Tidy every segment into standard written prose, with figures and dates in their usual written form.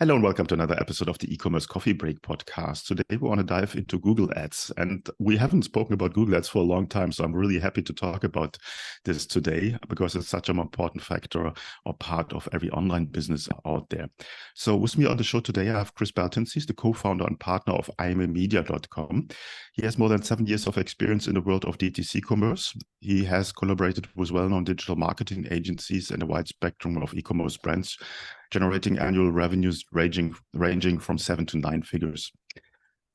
Hello and welcome to another episode of the E-commerce Coffee Break podcast. Today we want to dive into Google Ads, and we haven't spoken about Google Ads for a long time, so I'm really happy to talk about this today because it's such an important factor or part of every online business out there. So with me on the show today, I have Kris Beltins. He's the co-founder and partner of aimemedia.com. He has more than 7 years of experience in the world of DTC commerce. He has collaborated with well-known digital marketing agencies and a wide spectrum of e-commerce brands, generating annual revenues ranging from 7 to 9 figures.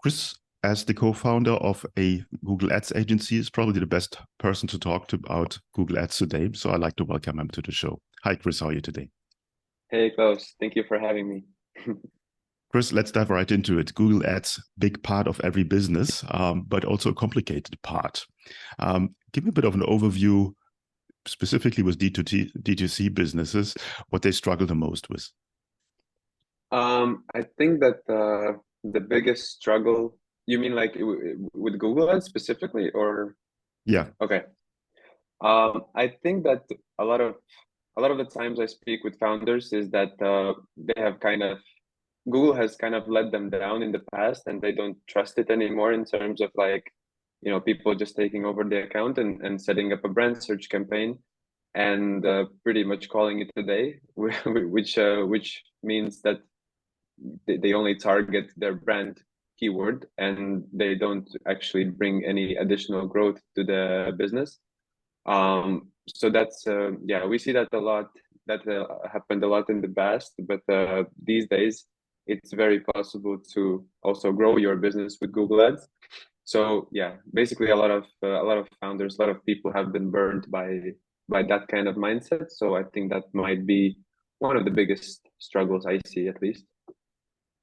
Kris, as the co-founder of a Google Ads agency, is probably the best person to talk to about Google Ads today. So I'd like to welcome him to the show. Hi, Kris. How are you today? Hey, Klaus. Thank you for having me. Kris, let's dive right into it. Google Ads, big part of every business, but also a complicated part. Give me a bit of an overview, specifically with D2C businesses, what they struggle the most with. I think that the biggest struggle, you mean like with Google Ads specifically, or Yeah. okay. I think that a lot of the times I speak with founders is that they have Google has kind of let them down in the past, and they don't trust it anymore in terms of people just taking over the account and setting up a brand search campaign and pretty much calling it a day, which means that they only target their brand keyword and they don't actually bring any additional growth to the business. So that's we see that a lot. That happened a lot in the past, but these days it's very possible to also grow your business with Google Ads. So yeah, basically a lot of founders, a lot of people have been burned by that kind of mindset. So I think that might be one of the biggest struggles I see, at least.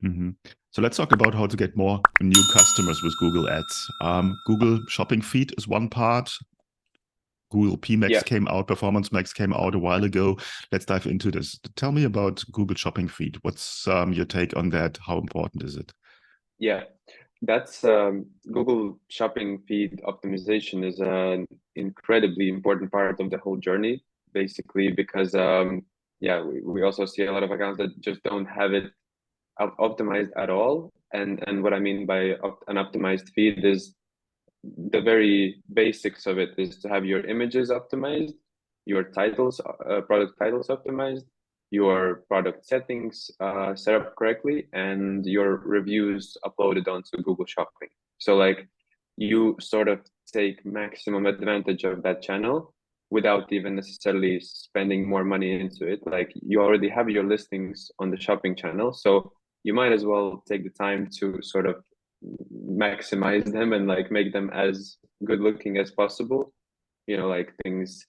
Mm-hmm. So let's talk about how to get more new customers with Google Ads. Google Shopping Feed is one part. Google PMax Yeah. came out, Performance Max came out a while ago. Let's dive into this. Tell me about Google Shopping Feed. What's your take on that? How important is it? Yeah, that's Google Shopping Feed optimization is an incredibly important part of the whole journey, basically, because we also see a lot of accounts that just don't have it optimized at all. And what I mean by an optimized feed is the very basics of it is to have your images optimized, your titles, product titles optimized, your product settings set up correctly, and your reviews uploaded onto Google Shopping. So like you sort of take maximum advantage of that channel without even necessarily spending more money into it. Like you already have your listings on the shopping channel, so you might as well take the time to sort of maximize them and like make them as good looking as possible. Like things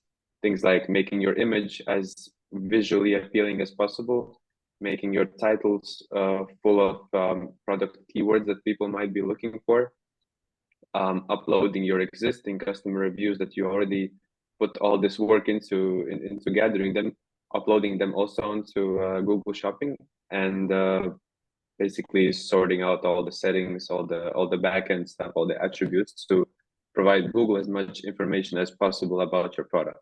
like making your image as visually appealing as possible, making your titles full of product keywords that people might be looking for, uploading your existing customer reviews that you already put all this work into gathering them, uploading them also onto Google Shopping, and basically sorting out all the settings, all the backend stuff, all the attributes to provide Google as much information as possible about your product.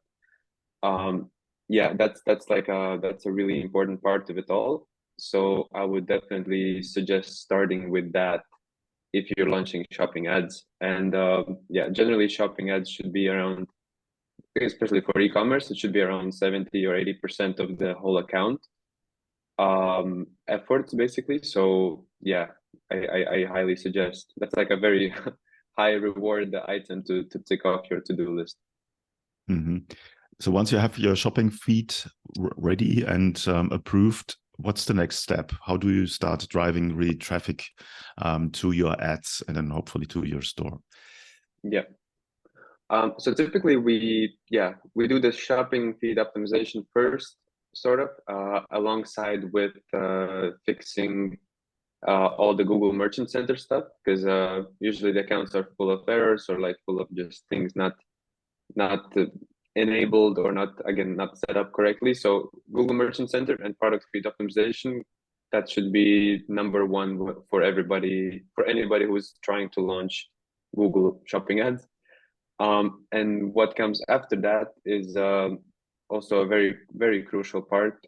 That's a really important part of it all. So I would definitely suggest starting with that if you're launching shopping ads. And generally shopping ads should be around, especially for e-commerce, it should be around 70 or 80% of the whole account efforts, basically. So yeah, I highly suggest. That's like a very high reward item to tick off your to-do list. Mm-hmm. So once you have your shopping feed ready and approved, what's the next step? How do you start driving really traffic to your ads and then hopefully to your store? Yeah. So typically we do the shopping feed optimization first, sort of, alongside with fixing all the Google Merchant Center stuff, because usually the accounts are full of errors or like full of just things not enabled or not set up correctly. So Google Merchant Center and product feed optimization, that should be number one for anybody who's trying to launch Google Shopping ads. And what comes after that is also a very, very crucial part,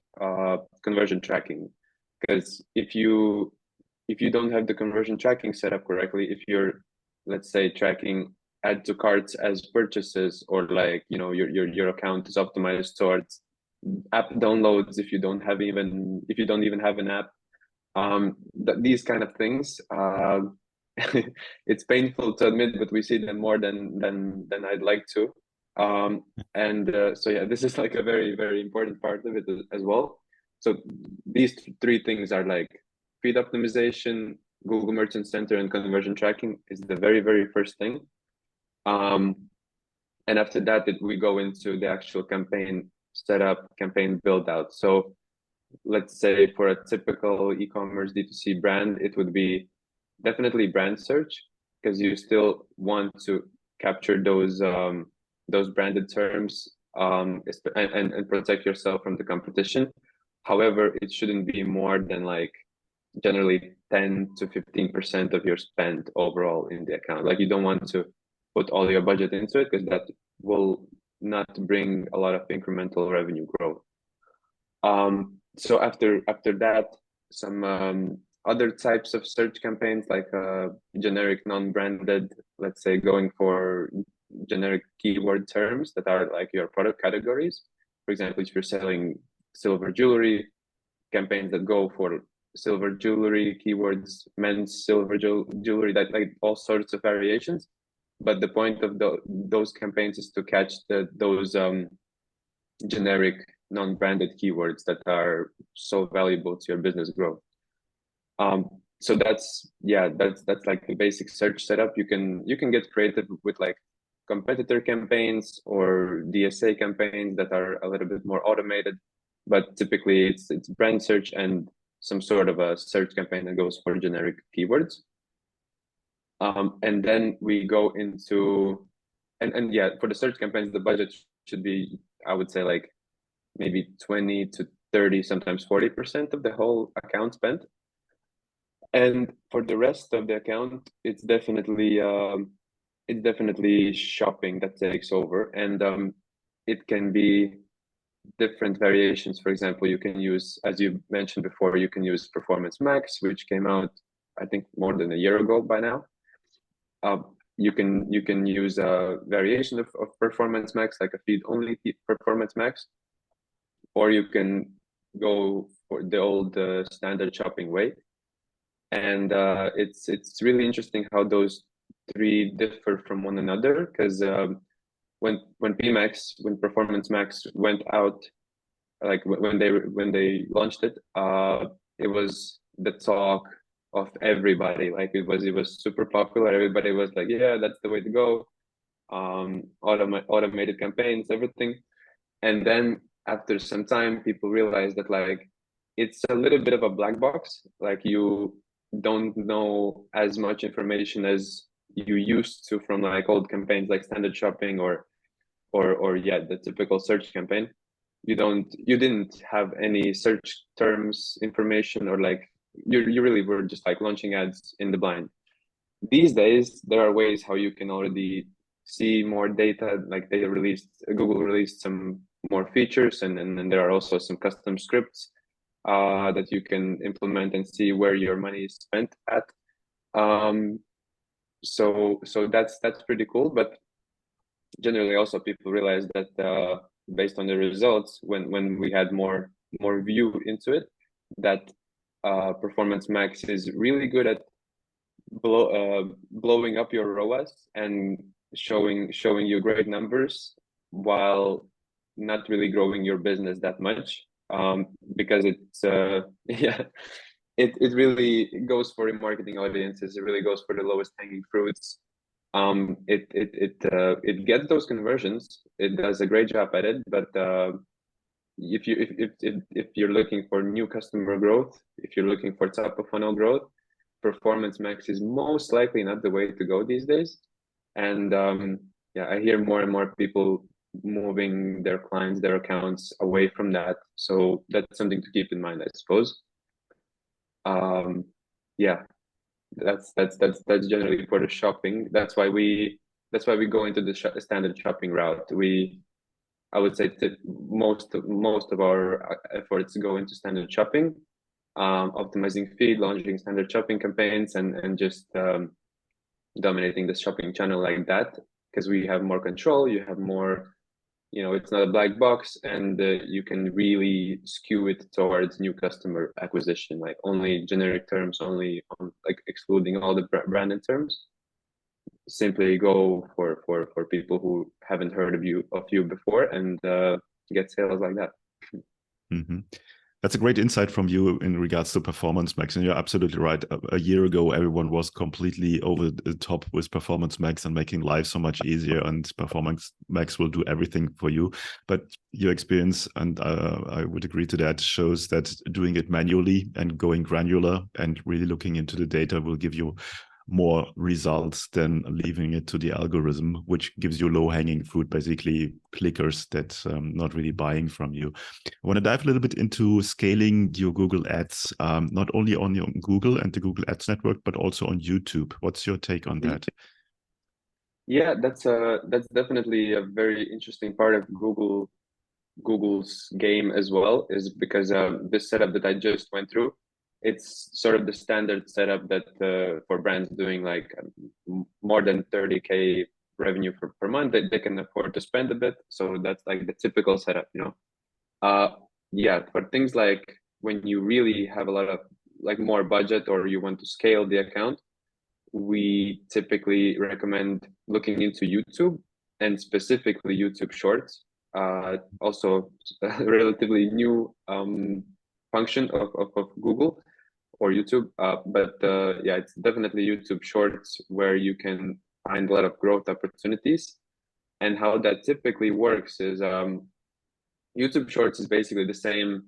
conversion tracking. Because if you don't have the conversion tracking set up correctly, if you're, let's say, tracking add to carts as purchases, or like, you know, your account is optimized towards app downloads, if you don't even have an app, these kind of things, it's painful to admit, but we see them more than I'd like to. So yeah, this is like a very, very important part of it as well. So these three things are like feed optimization, Google Merchant Center, and conversion tracking is the very, very first thing. And after that, we go into the actual campaign setup, campaign build out. So let's say for a typical e-commerce D2C brand, it would be definitely brand search, because you still want to capture those branded terms, and protect yourself from the competition. However, it shouldn't be more than like generally 10 to 15% of your spend overall in the account. Like, you don't want to put all your budget into it, because that will not bring a lot of incremental revenue growth. So after that, some other types of search campaigns, like generic non-branded, let's say going for generic keyword terms that are like your product categories. For example, if you're selling silver jewelry, campaigns that go for silver jewelry keywords, men's silver jewelry, that like all sorts of variations. But the point of those campaigns is to catch those generic non-branded keywords that are so valuable to your business growth. So that's like the basic search setup. You can get creative with like competitor campaigns or DSA campaigns that are a little bit more automated, but typically it's brand search and some sort of a search campaign that goes for generic keywords. And then we go into, and yeah, for the search campaigns, the budget should be, I would say, like maybe 20 to 30, sometimes 40% of the whole account spent. And for the rest of the account, it's definitely shopping that takes over, and it can be different variations. For example, you can use, as you mentioned before, you can use Performance Max, which came out, I think, more than a year ago by now. You can use a variation of Performance Max, like a feed only Performance Max, or you can go for the old standard shopping way. And it's really interesting how those three differ from one another, because when Performance Max went out, like when they launched it, it was the talk of everybody. Like it was super popular. Everybody was like, yeah, that's the way to go. Automated campaigns, everything. And then after some time, people realized that like it's a little bit of a black box. Like, you don't know as much information as you used to from like old campaigns, like standard shopping or yeah, the typical search campaign. You didn't have any search terms information, or like you really were just like launching ads in the blind. These days, there are ways how you can already see more data. Like Google released some more features, and then there are also some custom scripts that you can implement and see where your money is spent at. So that's pretty cool. But generally, also people realize that based on the results, when we had more view into it, that Performance Max is really good at blowing up your ROAS and showing you great numbers while not really growing your business that much, because it's yeah, it really goes for remarketing audiences. It really goes for the lowest hanging fruits. It gets those conversions. It does a great job at it, but if you're looking for new customer growth, if you're looking for top of funnel growth, Performance Max is most likely not the way to go these days. And yeah, I hear more and more people moving their clients, their accounts away from that. So that's something to keep in mind, I suppose. Yeah, that's generally for the shopping. That's why we go into the standard shopping route. I would say that most of our efforts go into standard shopping. optimizing feed, launching standard shopping campaigns, and just dominating the shopping channel like that, because we have more control, you have more, it's not a black box, and you can really skew it towards new customer acquisition, like only generic terms, only like excluding all the branded terms. Simply go for people who haven't heard of you before, and get sales like that. Mm-hmm. That's a great insight from you in regards to Performance Max. And you're absolutely right. A year ago, everyone was completely over the top with Performance Max and making life so much easier. And Performance Max will do everything for you. But your experience, and I would agree to that, shows that doing it manually and going granular and really looking into the data will give you more results than leaving it to the algorithm, which gives you low-hanging fruit, basically clickers that not really buying from you. I want to dive a little bit into scaling your Google Ads, not only on your Google and the Google Ads network, but also on YouTube. What's your take on that? Yeah, that's definitely a very interesting part of Google's game as well, is because this setup that I just went through, it's sort of the standard setup that for brands doing like more than 30K revenue per month, they can afford to spend a bit. So that's like the typical setup, yeah, for things like when you really have a lot of like more budget, or you want to scale the account, we typically recommend looking into YouTube, and specifically YouTube Shorts. Also a relatively new function of Google or YouTube, but yeah, it's definitely YouTube Shorts where you can find a lot of growth opportunities. And how that typically works is YouTube Shorts is basically the same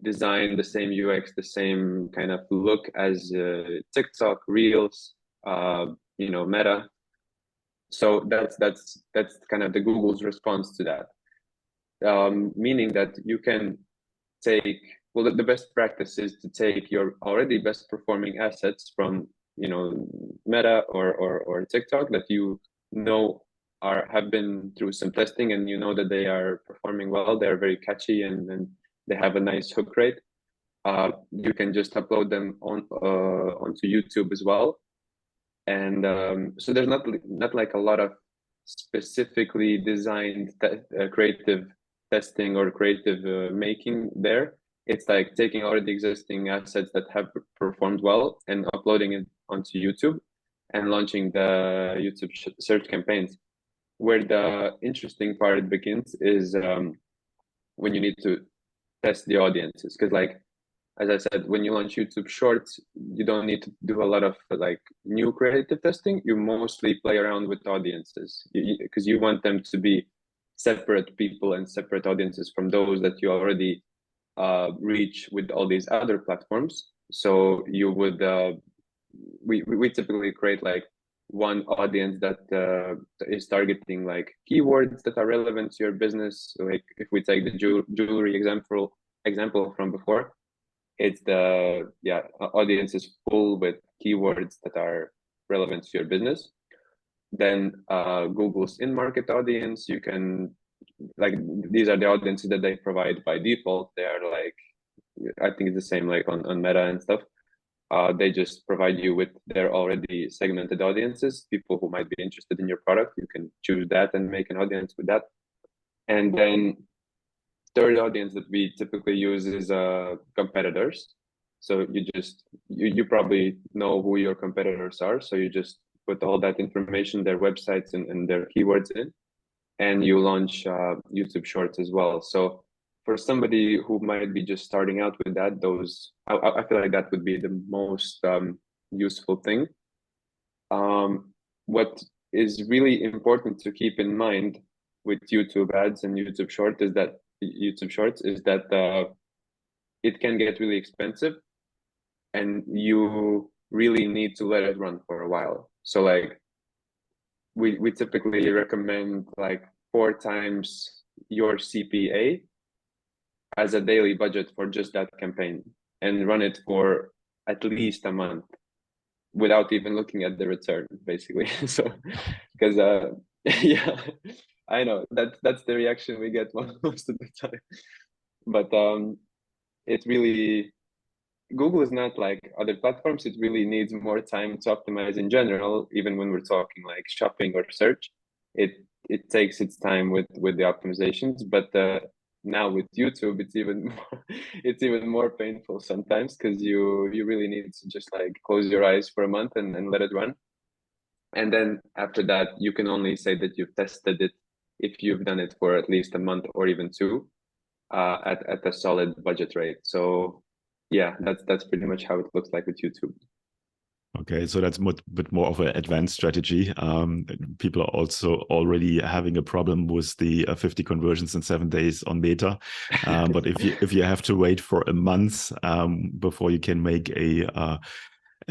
design, the same UX, the same kind of look as TikTok, Reels, Meta. So that's kind of the Google's response to that, meaning that you can take, well, the best practice is to take your already best performing assets from Meta or TikTok that have been through some testing, and that they are performing well, they're very catchy, and they have a nice hook rate. You can just upload them onto YouTube as well. And so there's not like a lot of specifically designed creative testing or creative making there. It's like taking already existing assets that have performed well and uploading it onto YouTube and launching the YouTube search campaigns. Where the interesting part begins is when you need to test the audiences, because like, as I said, when you launch YouTube Shorts, you don't need to do a lot of like new creative testing. You mostly play around with audiences, because you want them to be separate people and separate audiences from those that you already reach with all these other platforms. So you would, we typically create like one audience that is targeting like keywords that are relevant to your business. So like if we take the jewelry example from before, it's the audience is full with keywords that are relevant to your business. Then Google's in-market audience, you can, like, these are the audiences that they provide by default. They are like, I think it's the same like on Meta and stuff. They just provide you with their already segmented audiences, people who might be interested in your product. You can choose that and make an audience with that. And then third audience that we typically use is competitors. So you probably know who your competitors are. So you just put all that information, their websites and their keywords in, and you launch YouTube Shorts as well. So for somebody who might be just starting out with that, I feel like that would be the most useful thing. What is really important to keep in mind with YouTube ads and YouTube Shorts is that it can get really expensive, and you really need to let it run for a while. So like we typically recommend like 4 times your CPA as a daily budget for just that campaign, and run it for at least a month without even looking at the return, basically. So because yeah, I know that's the reaction we get most of the time. But it really, Google is not like other platforms. It really needs more time to optimize in general. Even when we're talking like shopping or search, it takes its time with the optimizations. But now with YouTube, it's even more, it's even more painful sometimes, because you really need to just like close your eyes for a month and let it run. And then after that, you can only say that you've tested it if you've done it for at least a month or even two, at a solid budget rate. So yeah, that's pretty much how it looks like with YouTube. Okay, so that's a bit more of an advanced strategy. People are also already having a problem with the 50 conversions in 7 days on Meta. But if you have to wait for a month before you can make a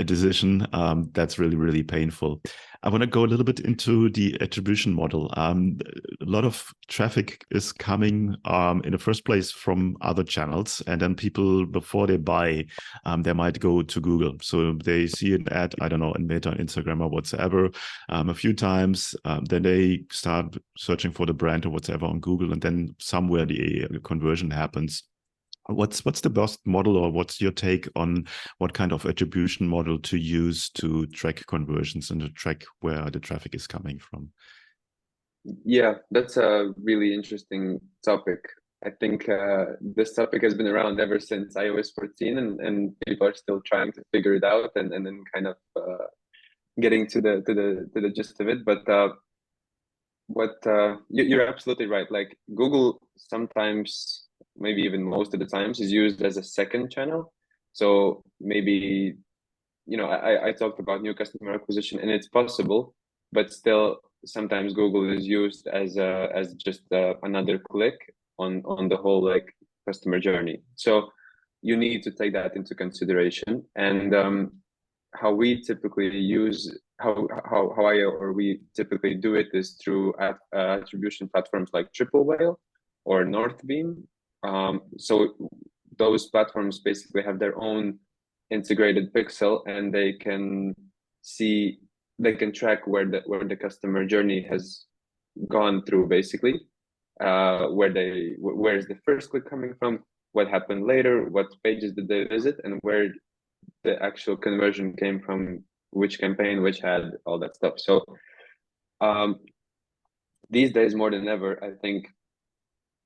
decision, that's really, really painful. I want to go a little bit into the attribution model. A lot of traffic is coming in the first place from other channels, and then people, before they buy, they might go to Google. So they see an ad, I don't know, in Meta, Instagram, or whatsoever, a few times. Then they start searching for the brand or whatever on Google, and then somewhere the conversion happens. What's the best model, or what's your take on what kind of attribution model to use to track conversions and to track where the traffic is coming from? Yeah, that's a really interesting topic. I think this topic has been around ever since iOS 14, and people are still trying to figure it out, and then kind of getting to the gist of it. But you're absolutely right. Like Google sometimes, maybe even most of the times, is used as a second channel. So maybe, I talked about new customer acquisition, and it's possible, but still sometimes Google is used as just another click on the whole like customer journey. So you need to take that into consideration. And how we typically use how I or we typically do it is through attribution platforms like Triple Whale or Northbeam. So those platforms basically have their own integrated pixel, and they can track where the customer journey has gone through, basically, where is the first click coming from, what happened later, what pages did they visit, and where the actual conversion came from, which campaign, which ad, all that stuff. So these days more than ever, I think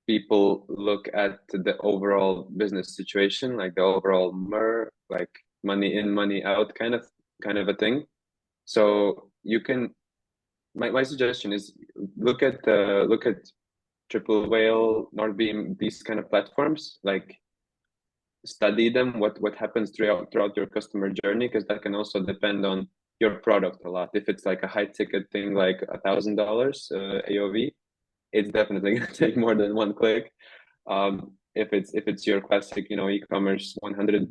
people look at the overall business situation, like the overall MER, like money in, money out kind of a thing. So you can, my suggestion is look at Triple Whale, Northbeam, these kind of platforms, like study them, what happens throughout your customer journey, because that can also depend on your product a lot. If it's like a high ticket thing, like $1,000 AOV, it's definitely going to take more than one click. If it's your classic, e-commerce 100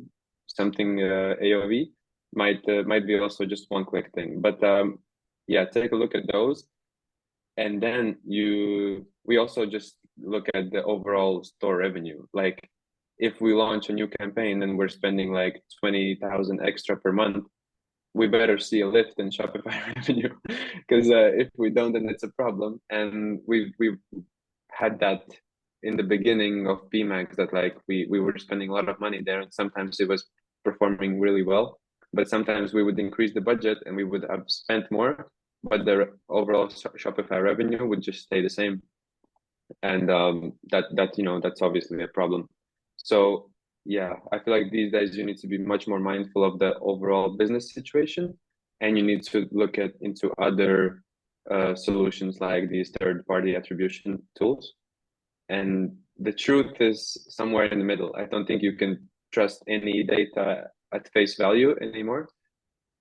something AOV, might be also just one click thing. But yeah, take a look at those, and then we also just look at the overall store revenue. Like if we launch a new campaign and we're spending like 20,000 extra per month, we better see a lift in Shopify revenue, because if we don't, then it's a problem. And we've had that in the beginning of PMax, that like we were spending a lot of money there, and sometimes it was performing really well, but sometimes we would increase the budget and we would have spent more, but the overall Shopify revenue would just stay the same. And that's obviously a problem. So yeah, I feel like these days you need to be much more mindful of the overall business situation, and you need to look into other solutions like these third-party attribution tools. And the truth is somewhere in the middle. I don't think you can trust any data at face value anymore.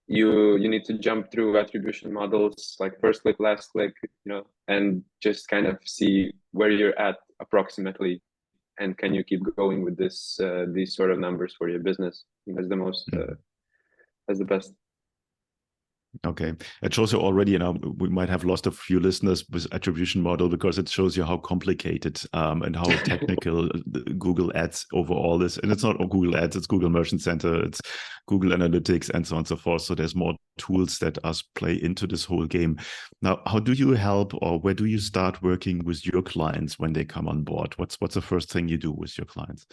You need to jump through attribution models like first click, last click, and just kind of see where you're at approximately, and can you keep going with these sort of numbers for your business. That's the most that's the best. Okay. It shows you already, we might have lost a few listeners with attribution model, because it shows you how complicated and how technical Google Ads overall is. And it's not Google Ads, it's Google Merchant Center, it's Google Analytics, and so on and so forth. So there's more tools that us play into this whole game. Now, how do you help, or where do you start working with your clients when they come on board? What's the first thing you do with your clients?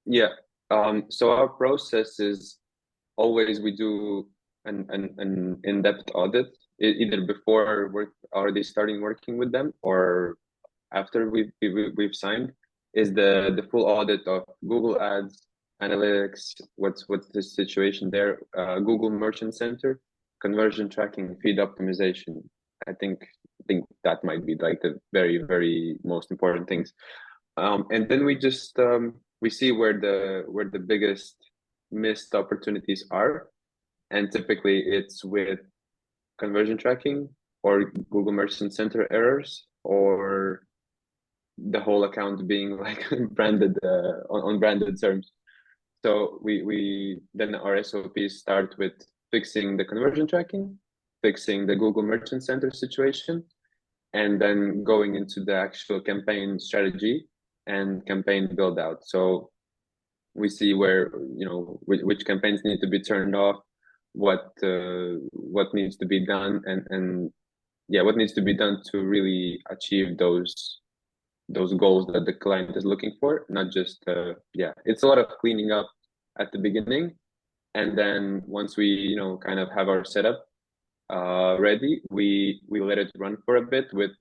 Yeah. So our process is always we do an in-depth audit, either before we're already starting working with them or after we've signed, is the full audit of Google Ads, analytics, what's the situation there, Google Merchant Center, conversion tracking, feed optimization. I think that might be like the very most important things. And then we just we see where the biggest missed opportunities are, and typically it's with conversion tracking or Google Merchant Center errors or the whole account being like branded on branded terms. So we then our SOPs start with fixing the conversion tracking, fixing the Google Merchant Center situation, and then going into the actual campaign strategy and campaign build out. So we see where, you know, which campaigns need to be turned off, what needs to be done, and yeah, what needs to be done to really achieve those goals that the client is looking for. Not just yeah, it's a lot of cleaning up at the beginning, and then once we, you know, kind of have our setup ready, we let it run for a bit with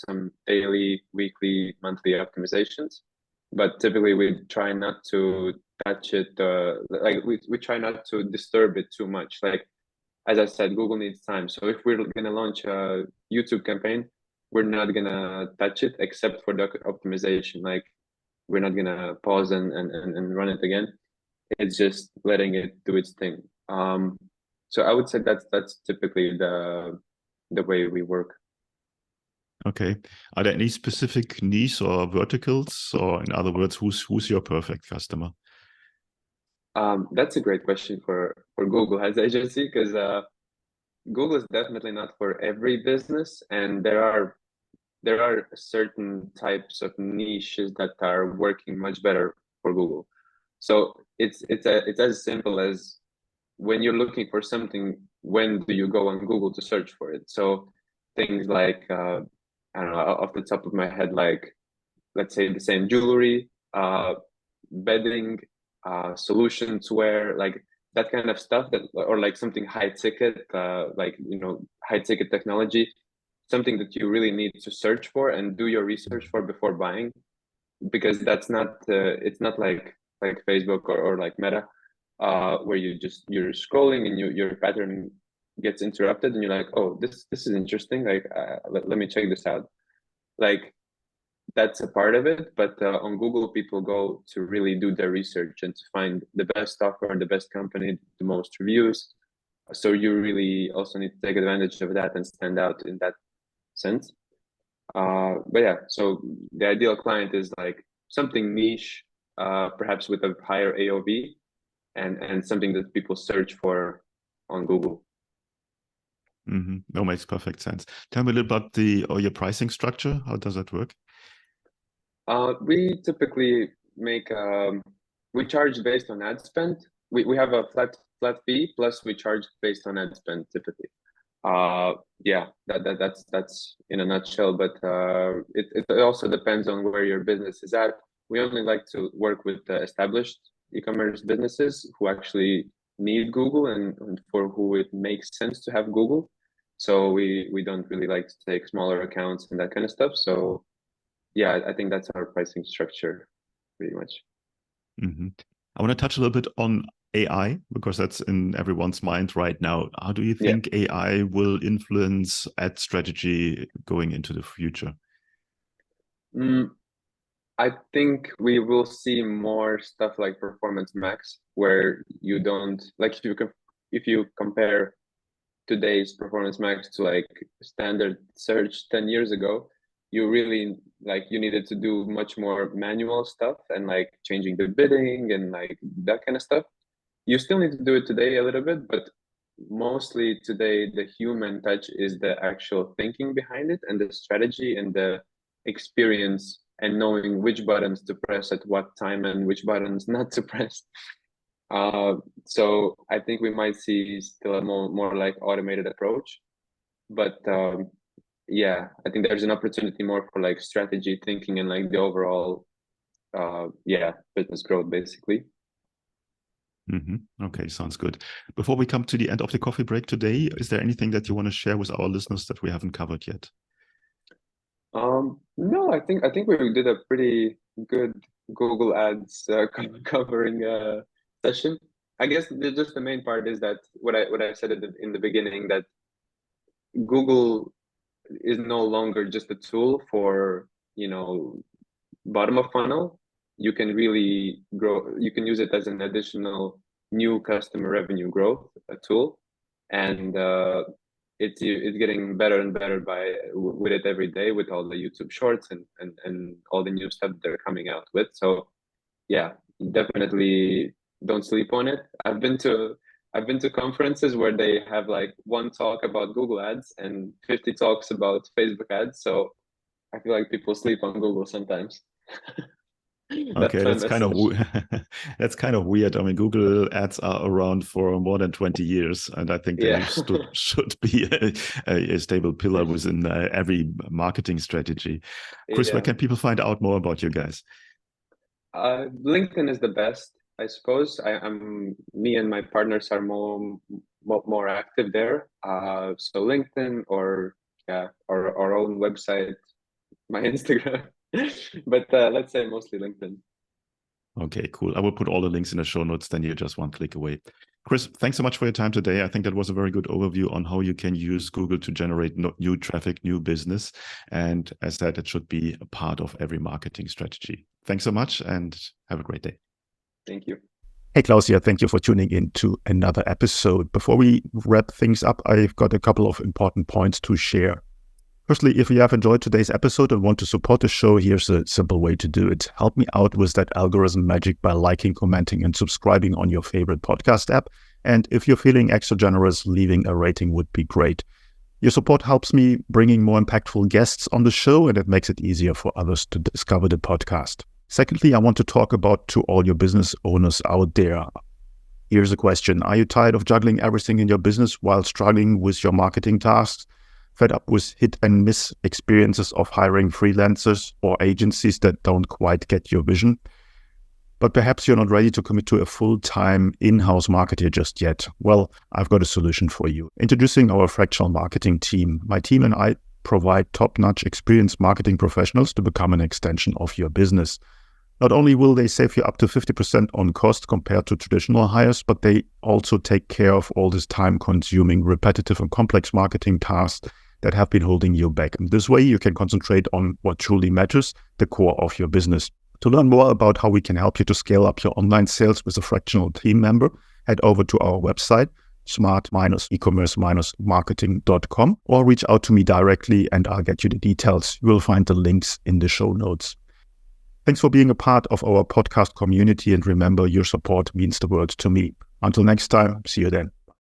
some daily, weekly, monthly optimizations. But typically we try not to touch it, like we try not to disturb it too much. Like, as I said, Google needs time. So if we're gonna launch a YouTube campaign, we're not gonna touch it except for the optimization. Like, we're not gonna pause and run it again. It's just letting it do its thing. So I would say that's typically the way we work. Okay. Are there any specific niche or verticals, or in other words, who's your perfect customer? That's a great question for Google as agency, because Google is definitely not for every business, and there are certain types of niches that are working much better for Google. So it's as simple as, when you're looking for something, when do you go on Google to search for it? So things like I don't know, off the top of my head, like, let's say the same jewelry, bedding, solutions wear, like that kind of stuff, that, or like something high ticket, like, you know, high ticket technology, something that you really need to search for and do your research for before buying, because that's not it's not like Facebook or like Meta, where you're scrolling and your pattern gets interrupted and you're like, oh, this is interesting, like let me check this out. Like, that's a part of it, but on Google, people go to really do their research and to find the best offer, the best company, the most reviews. So you really also need to take advantage of that and stand out in that sense. But yeah, so the ideal client is like something niche, perhaps with a higher AOV, and something that people search for on Google. Mm-hmm. No, makes perfect sense. Tell me a little about your pricing structure. How does that work? We typically we charge based on ad spend. We have a flat fee, plus we charge based on ad spend typically. Yeah, that's in a nutshell. But it also depends on where your business is at. We only like to work with established e-commerce businesses who actually need Google, and for who it makes sense to have Google. So we don't really like to take smaller accounts and that kind of stuff. So yeah, I think that's our pricing structure pretty much. Mm-hmm. I want to touch a little bit on AI, because that's in everyone's mind right now. How do you Yeah. think AI will influence ad strategy going into the future? Mm, I think we will see more stuff like Performance Max, where you don't like, if you compare today's Performance Max to like standard search 10 years ago, you really, like, you needed to do much more manual stuff and like changing the bidding and like that kind of stuff. You still need to do it today a little bit, but mostly today the human touch is the actual thinking behind it, and the strategy and the experience, and knowing which buttons to press at what time and which buttons not to press. So I think we might see still a more like automated approach, but yeah, I think there's an opportunity more for like strategy thinking and like the overall yeah, business growth basically. Okay, sounds good. Before we come to the end of the coffee break today, is there anything that you want to share with our listeners that we haven't covered yet? No, I think we did a pretty good Google Ads covering session. I guess just the main part is that what I said in the beginning, that Google is no longer just a tool for, bottom of funnel. You can really grow. You can use it as an additional new customer revenue growth tool, and it's getting better and better with it every day, with all the YouTube shorts and all the new stuff they're coming out with. So yeah, definitely don't sleep on it. I've been to conferences where they have like one talk about Google Ads and 50 talks about Facebook ads. So I feel like people sleep on Google sometimes. Okay, That's my that's kind of message. that's kind of weird. I mean, Google Ads are around for more than 20 years, and I think they Yeah. should be a stable pillar within every marketing strategy. Kris, where Yeah. can people find out more about you guys? LinkedIn is the best, I suppose. Me and my partners are more active there. So LinkedIn, or yeah, or our own website, my Instagram. But let's say mostly LinkedIn. Okay, cool. I will put all the links in the show notes, then you're just one click away. Kris, thanks so much for your time today. I think that was a very good overview on how you can use Google to generate new traffic, new business. And as said, it should be a part of every marketing strategy. Thanks so much and have a great day. Thank you. Hey, Klaus here. Thank you for tuning in to another episode. Before we wrap things up, I've got a couple of important points to share. Firstly, if you have enjoyed today's episode and want to support the show, here's a simple way to do it. Help me out with that algorithm magic by liking, commenting, and subscribing on your favorite podcast app. And if you're feeling extra generous, leaving a rating would be great. Your support helps me bringing more impactful guests on the show, and it makes it easier for others to discover the podcast. Secondly, I want to talk about to all your business owners out there. Here's a question. Are you tired of juggling everything in your business while struggling with your marketing tasks? Fed up with hit and miss experiences of hiring freelancers or agencies that don't quite get your vision? But perhaps you're not ready to commit to a full-time in-house marketer just yet. Well, I've got a solution for you. Introducing our fractional marketing team. My team and I provide top-notch experienced marketing professionals to become an extension of your business. Not only will they save you up to 50% on cost compared to traditional hires, but they also take care of all this time-consuming, repetitive and complex marketing tasks that have been holding you back. And this way, you can concentrate on what truly matters, the core of your business. To learn more about how we can help you to scale up your online sales with a fractional team member, head over to our website, smart-ecommerce-marketing.com, or reach out to me directly and I'll get you the details. You will find the links in the show notes. Thanks for being a part of our podcast community, and remember, your support means the world to me. Until next time, see you then.